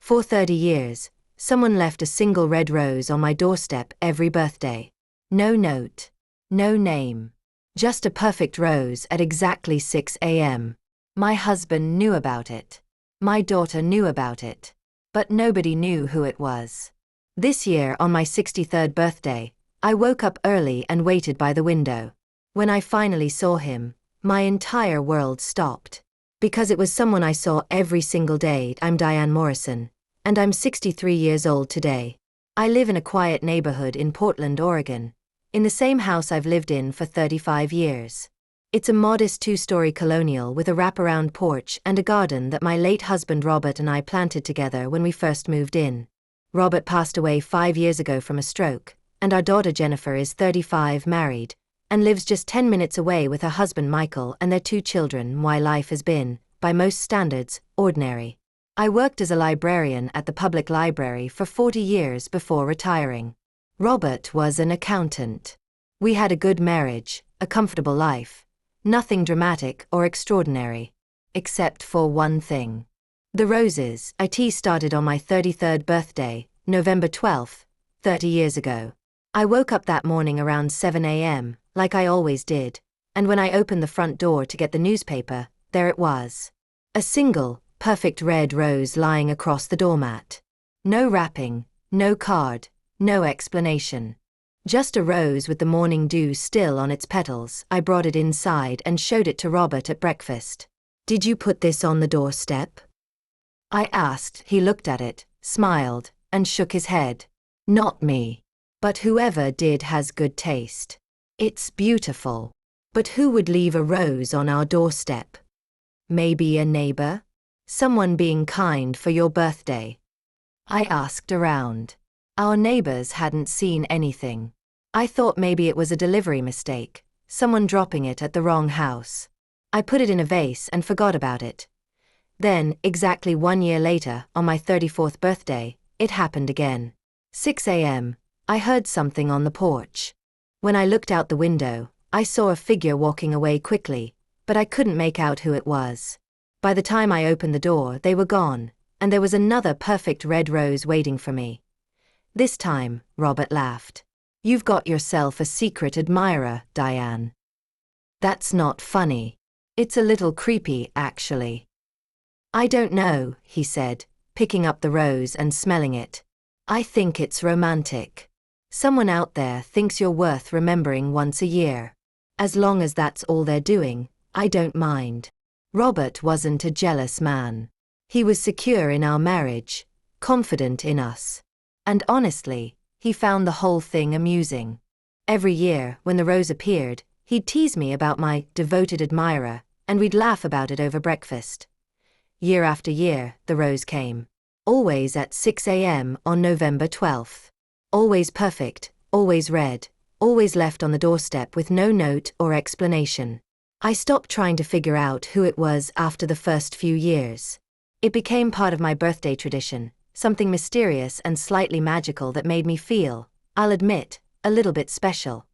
For 30 years, someone left a single red rose on my doorstep every birthday. No note. No name. Just a perfect rose at exactly 6 a.m. My husband knew about it. My daughter knew about it. But nobody knew who it was. This year, on my 63rd birthday, I woke up early and waited by the window. When I finally saw him, my entire world stopped. Because it was someone I saw every single day. I'm Diane Morrison, and I'm 63 years old today. I live in a quiet neighborhood in Portland, Oregon, in the same house I've lived in for 35 years. It's a modest 2-story colonial with a wraparound porch and a garden that my late husband Robert and I planted together when we first moved in. Robert passed away 5 years ago from a stroke, and our daughter Jennifer is 35, married, and lives just 10 minutes away with her husband Michael and their 2 children. My life has been, by most standards, ordinary. I worked as a librarian at the public library for 40 years before retiring. Robert was an accountant. We had a good marriage, a comfortable life. Nothing dramatic or extraordinary. Except for one thing. The roses. It started on my 33rd birthday, November 12th, 30 years ago. I woke up that morning around 7 a.m., like I always did, and when I opened the front door to get the newspaper, there it was. A single, perfect red rose lying across the doormat. No wrapping, no card, no explanation. Just a rose with the morning dew still on its petals. I brought it inside and showed it to Robert at breakfast. "Did you put this on the doorstep?" I asked. He looked at it, smiled, and shook his head. "Not me. But whoever did has good taste. It's beautiful. But who would leave a rose on our doorstep? Maybe a neighbor? Someone being kind for your birthday?" I asked around. Our neighbors hadn't seen anything. I thought maybe it was a delivery mistake, someone dropping it at the wrong house. I put it in a vase and forgot about it. Then, exactly 1 year later, on my 34th birthday, it happened again. 6 a.m., I heard something on the porch. When I looked out the window, I saw a figure walking away quickly, but I couldn't make out who it was. By the time I opened the door, they were gone, and there was another perfect red rose waiting for me. This time, Robert laughed. "You've got yourself a secret admirer, Diane." "That's not funny. It's a little creepy, actually." "I don't know," he said, picking up the rose and smelling it. "I think it's romantic. Someone out there thinks you're worth remembering once a year. As long as that's all they're doing, I don't mind." Robert wasn't a jealous man. He was secure in our marriage, confident in us. And honestly, he found the whole thing amusing. Every year, when the rose appeared, he'd tease me about my devoted admirer, and we'd laugh about it over breakfast. Year after year, the rose came. Always at 6 a.m. on November 12th. Always perfect, always red, always left on the doorstep with no note or explanation. I stopped trying to figure out who it was after the first few years. It became part of my birthday tradition, something mysterious and slightly magical that made me feel, I'll admit, a little bit special.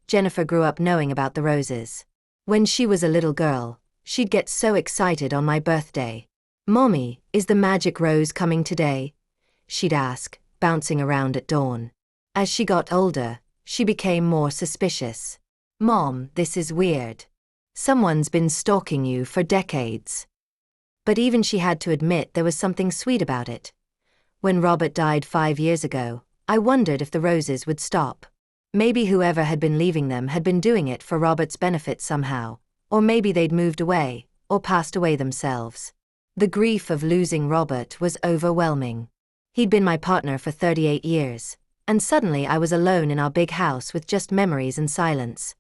Jennifer grew up knowing about the roses. When she was a little girl, she'd get so excited on my birthday. "Mommy, is the magic rose coming today?" she'd ask, bouncing around at dawn. As she got older, she became more suspicious. "Mom, this is weird. Someone's been stalking you for decades." But even she had to admit there was something sweet about it. When Robert died 5 years ago, I wondered if the roses would stop. Maybe whoever had been leaving them had been doing it for Robert's benefit somehow, or maybe they'd moved away, or passed away themselves. The grief of losing Robert was overwhelming. He'd been my partner for 38 years, and suddenly I was alone in our big house with just memories and silence.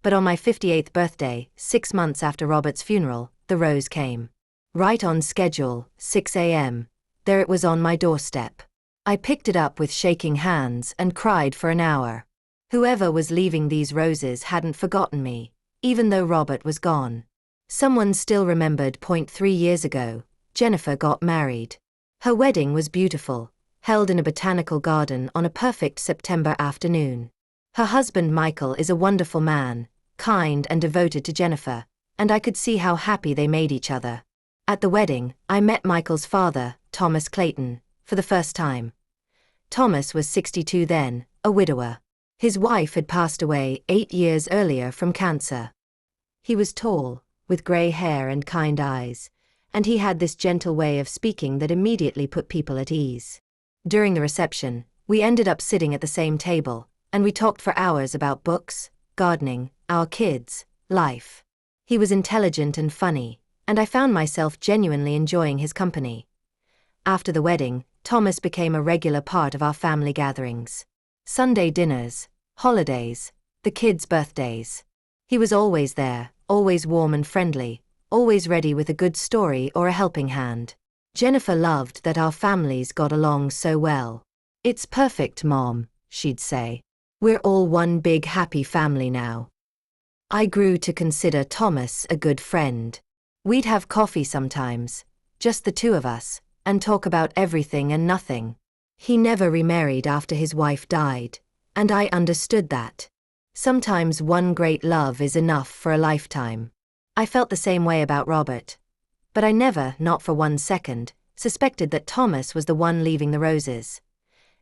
But on my 58th birthday, 6 months after Robert's funeral, the rose came. Right on schedule, 6 a.m. There it was on my doorstep. I picked it up with shaking hands and cried for an hour. Whoever was leaving these roses hadn't forgotten me, even though Robert was gone. Someone still remembered. 3 years ago, Jennifer got married. Her wedding was beautiful, held in a botanical garden on a perfect September afternoon. Her husband Michael is a wonderful man, kind and devoted to Jennifer, and I could see how happy they made each other. At the wedding, I met Michael's father, Thomas Clayton, for the first time. Thomas was 62 then, a widower. His wife had passed away 8 years earlier from cancer. He was tall, with grey hair and kind eyes, and he had this gentle way of speaking that immediately put people at ease. During the reception, we ended up sitting at the same table, and we talked for hours about books, gardening, our kids, life. He was intelligent and funny, and I found myself genuinely enjoying his company. After the wedding, Thomas became a regular part of our family gatherings. Sunday dinners, holidays, the kids' birthdays. He was always there, always warm and friendly, always ready with a good story or a helping hand. Jennifer loved that our families got along so well. "It's perfect, Mom," she'd say. "We're all one big happy family now." I grew to consider Thomas a good friend. We'd have coffee sometimes, just the two of us, and talk about everything and nothing. He never remarried after his wife died, and I understood that. Sometimes one great love is enough for a lifetime. I felt the same way about Robert. But I never, not for 1 second, suspected that Thomas was the one leaving the roses.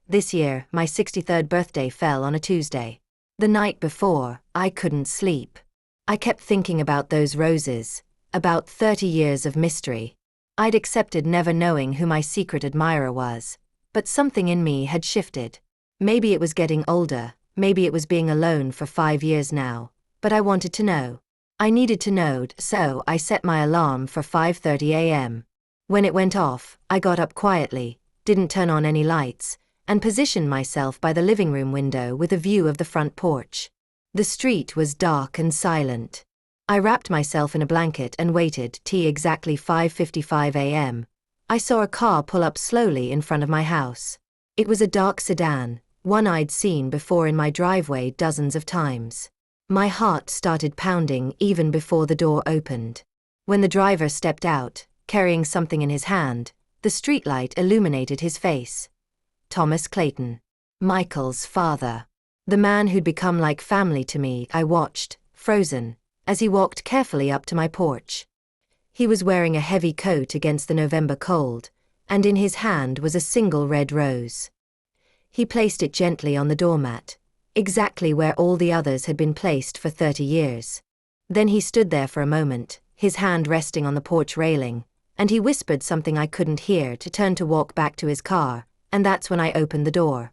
This year, my 63rd birthday fell on a Tuesday. The night before, I couldn't sleep. I kept thinking about those roses, about 30 years of mystery. I'd accepted never knowing who my secret admirer was, but something in me had shifted. Maybe it was getting older, maybe it was being alone for 5 years now, but I wanted to know. I needed to know, so I set my alarm for 5:30 a.m. When it went off, I got up quietly, didn't turn on any lights, and positioned myself by the living room window with a view of the front porch. The street was dark and silent. I wrapped myself in a blanket and waited till exactly 5:55 a.m. I saw a car pull up slowly in front of my house. It was a dark sedan, one I'd seen before in my driveway dozens of times. My heart started pounding even before the door opened. When the driver stepped out, carrying something in his hand, the streetlight illuminated his face. Thomas Clayton. Michael's father. The man who'd become like family to me. I watched, frozen, as he walked carefully up to my porch. He was wearing a heavy coat against the November cold, and in his hand was a single red rose. He placed it gently on the doormat, exactly where all the others had been placed for 30 years. Then he stood there for a moment, his hand resting on the porch railing, and he whispered something I couldn't hear to turn to walk back to his car, and that's when I opened the door.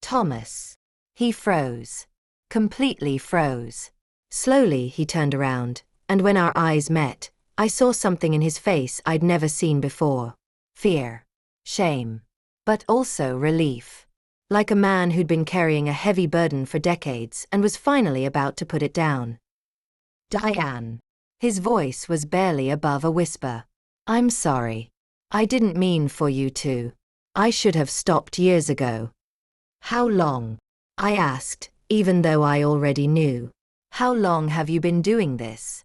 "Thomas." He froze. Completely froze. Slowly he turned around, and when our eyes met, I saw something in his face I'd never seen before. Fear. Shame. But also relief. Like a man who'd been carrying a heavy burden for decades and was finally about to put it down. "Diane." His voice was barely above a whisper. "I'm sorry. I didn't mean for you to. I should have stopped years ago." "How long?" I asked, even though I already knew. "How long have you been doing this?"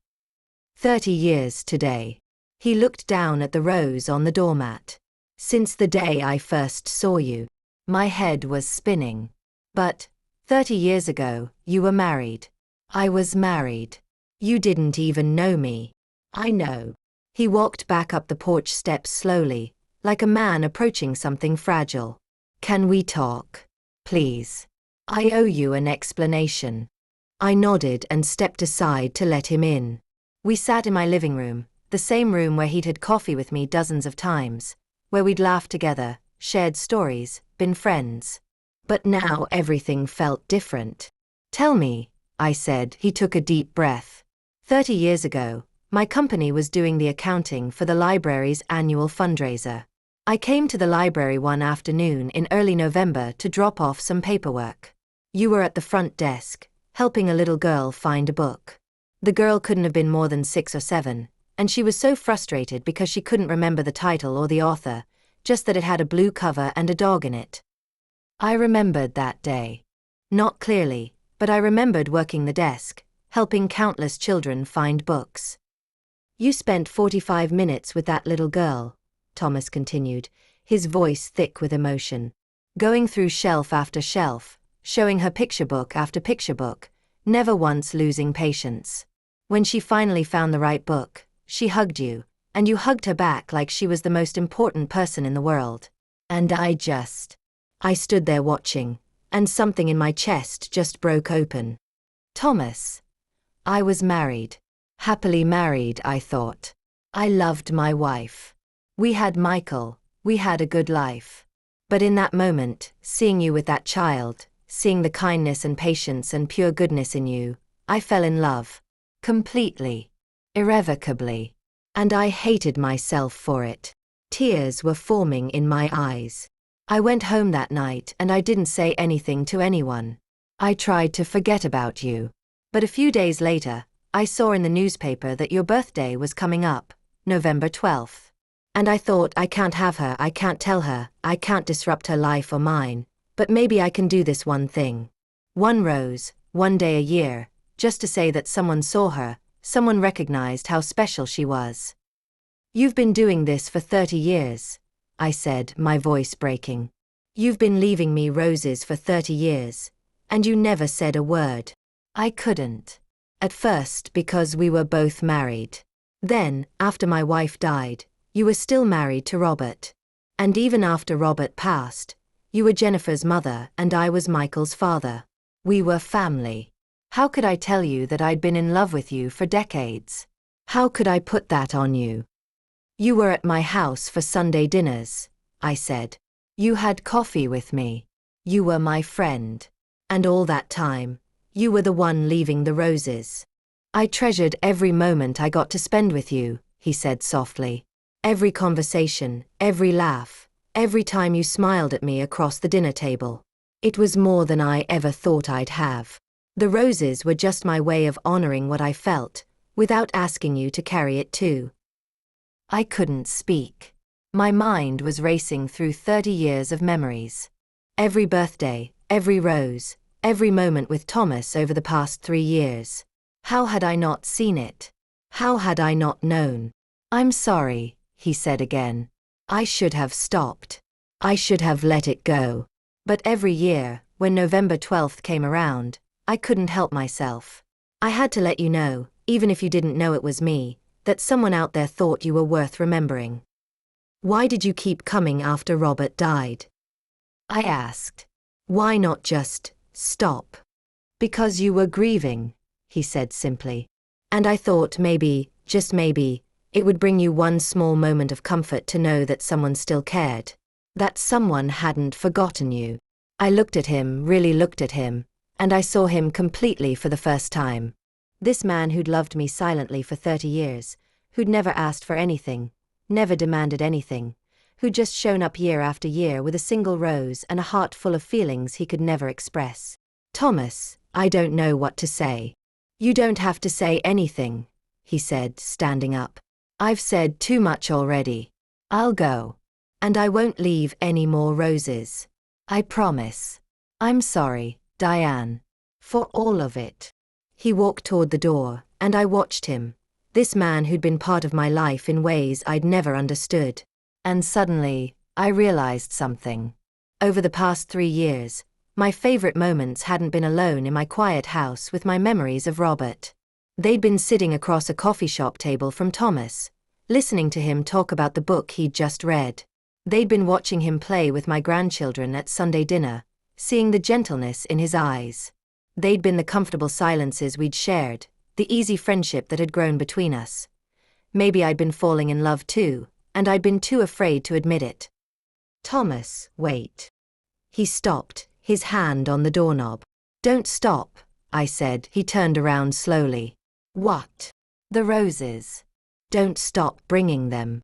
30 years today. He looked down at the rose on the doormat. "Since the day I first saw you." My head was spinning. "But 30 years ago, you were married." "I was married. You didn't even know me." "I know." He walked back up the porch steps slowly, like a man approaching something fragile. "Can we talk? Please. I owe you an explanation." I nodded and stepped aside to let him in. We sat in my living room, the same room where he'd had coffee with me dozens of times, where we'd laughed together, shared stories, been friends. But now everything felt different. "Tell me," I said. He took a deep breath. 30 years ago, my company was doing the accounting for the library's annual fundraiser. I came to the library one afternoon in early November to drop off some paperwork. You were at the front desk, helping a little girl find a book. The girl couldn't have been more than 6 or 7, and she was so frustrated because she couldn't remember the title or the author, just that it had a blue cover and a dog in it. I remembered that day. Not clearly, but I remembered working the desk, helping countless children find books. "You spent 45 minutes with that little girl," Thomas continued, his voice thick with emotion. "Going through shelf after shelf, showing her picture book after picture book, never once losing patience. When she finally found the right book, she hugged you, And you hugged her back like she was the most important person in the world. And I stood there watching, and something in my chest just broke open. Thomas. I was married. Happily married, I thought. I loved my wife. We had Michael, we had a good life. But in that moment, seeing you with that child, seeing the kindness and patience and pure goodness in you, I fell in love. Completely. Irrevocably. And I hated myself for it. Tears were forming in my eyes. I went home that night and I didn't say anything to anyone. I tried to forget about you. But a few days later, I saw in the newspaper that your birthday was coming up, November 12th. And I thought, I can't have her, I can't tell her, I can't disrupt her life or mine, but maybe I can do this one thing. One rose, one day a year, just to say that someone saw her, someone recognized how special she was. You've been doing this for 30 years, I said, my voice breaking. You've been leaving me roses for 30 years, and you never said a word. I couldn't. At first because we were both married. Then, after my wife died, you were still married to Robert. And even after Robert passed, you were Jennifer's mother and I was Michael's father. We were family. How could I tell you that I'd been in love with you for decades? How could I put that on you? You were at my house for Sunday dinners, I said. You had coffee with me. You were my friend. And all that time, you were the one leaving the roses. I treasured every moment I got to spend with you, he said softly. Every conversation, every laugh, every time you smiled at me across the dinner table. It was more than I ever thought I'd have. The roses were just my way of honoring what I felt, without asking you to carry it too. I couldn't speak. My mind was racing through 30 years of memories. Every birthday, every rose, every moment with Thomas over the past 3 years. How had I not seen it? How had I not known? I'm sorry, he said again. I should have stopped. I should have let it go. But every year, when November 12th came around, I couldn't help myself. I had to let you know, even if you didn't know it was me, that someone out there thought you were worth remembering. Why did you keep coming after Robert died? I asked. Why not just stop? Because you were grieving, he said simply. And I thought maybe, just maybe, it would bring you one small moment of comfort to know that someone still cared. That someone hadn't forgotten you. I looked at him, really looked at him, and I saw him completely for the first time. This man who'd loved me silently for 30 years, who'd never asked for anything, never demanded anything, who'd just shown up year after year with a single rose and a heart full of feelings he could never express. Thomas, I don't know what to say. You don't have to say anything, he said, standing up. I've said too much already. I'll go. And I won't leave any more roses. I promise. I'm sorry, Diane. For all of it. He walked toward the door, and I watched him. This man who'd been part of my life in ways I'd never understood. And suddenly, I realized something. Over the past 3 years, my favorite moments hadn't been alone in my quiet house with my memories of Robert. They'd been sitting across a coffee shop table from Thomas, listening to him talk about the book he'd just read. They'd been watching him play with my grandchildren at Sunday dinner, seeing the gentleness in his eyes. They'd been the comfortable silences we'd shared, the easy friendship that had grown between us. Maybe I'd been falling in love too, and I'd been too afraid to admit it. Thomas, wait. He stopped, his hand on the doorknob. Don't stop, I said. He turned around slowly. What? The roses. Don't stop bringing them.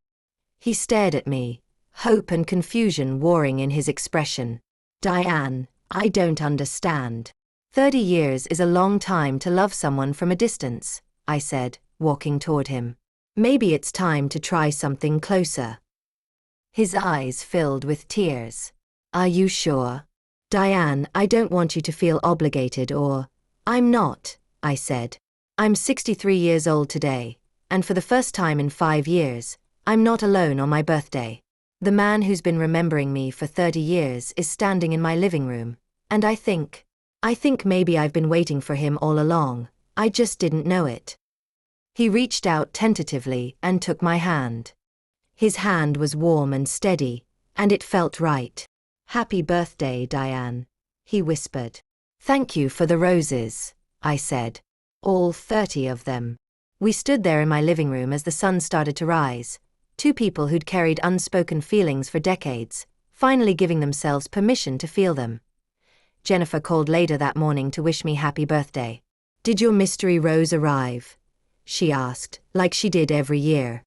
He stared at me, hope and confusion warring in his expression. Diane, I don't understand. 30 years is a long time to love someone from a distance, I said, walking toward him. Maybe it's time to try something closer. His eyes filled with tears. Are you sure? Diane, I don't want you to feel obligated or... I'm not, I said. I'm 63 years old today, and for the first time in 5 years, I'm not alone on my birthday. The man who's been remembering me for 30 years is standing in my living room, and I think maybe I've been waiting for him all along, I just didn't know it. He reached out tentatively and took my hand. His hand was warm and steady, and it felt right. "Happy birthday, Diane," he whispered. "Thank you for the roses," I said. "All 30 of them." We stood there in my living room as the sun started to rise, two people who'd carried unspoken feelings for decades, finally giving themselves permission to feel them. Jennifer called later that morning to wish me happy birthday. "Did your mystery rose arrive?" she asked, like she did every year.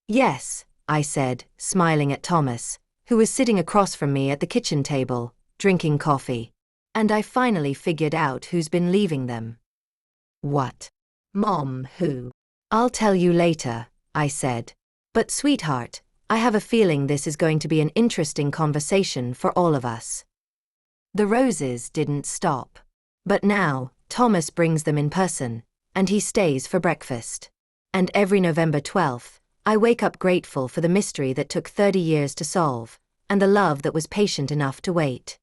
"Yes," I said, smiling at Thomas, who was sitting across from me at the kitchen table, drinking coffee. "And I finally figured out who's been leaving them." "What? Mom, who?" "I'll tell you later," I said. "But sweetheart, I have a feeling this is going to be an interesting conversation for all of us." The roses didn't stop. But now, Thomas brings them in person, and he stays for breakfast. And every November 12th, I wake up grateful for the mystery that took 30 years to solve, and the love that was patient enough to wait.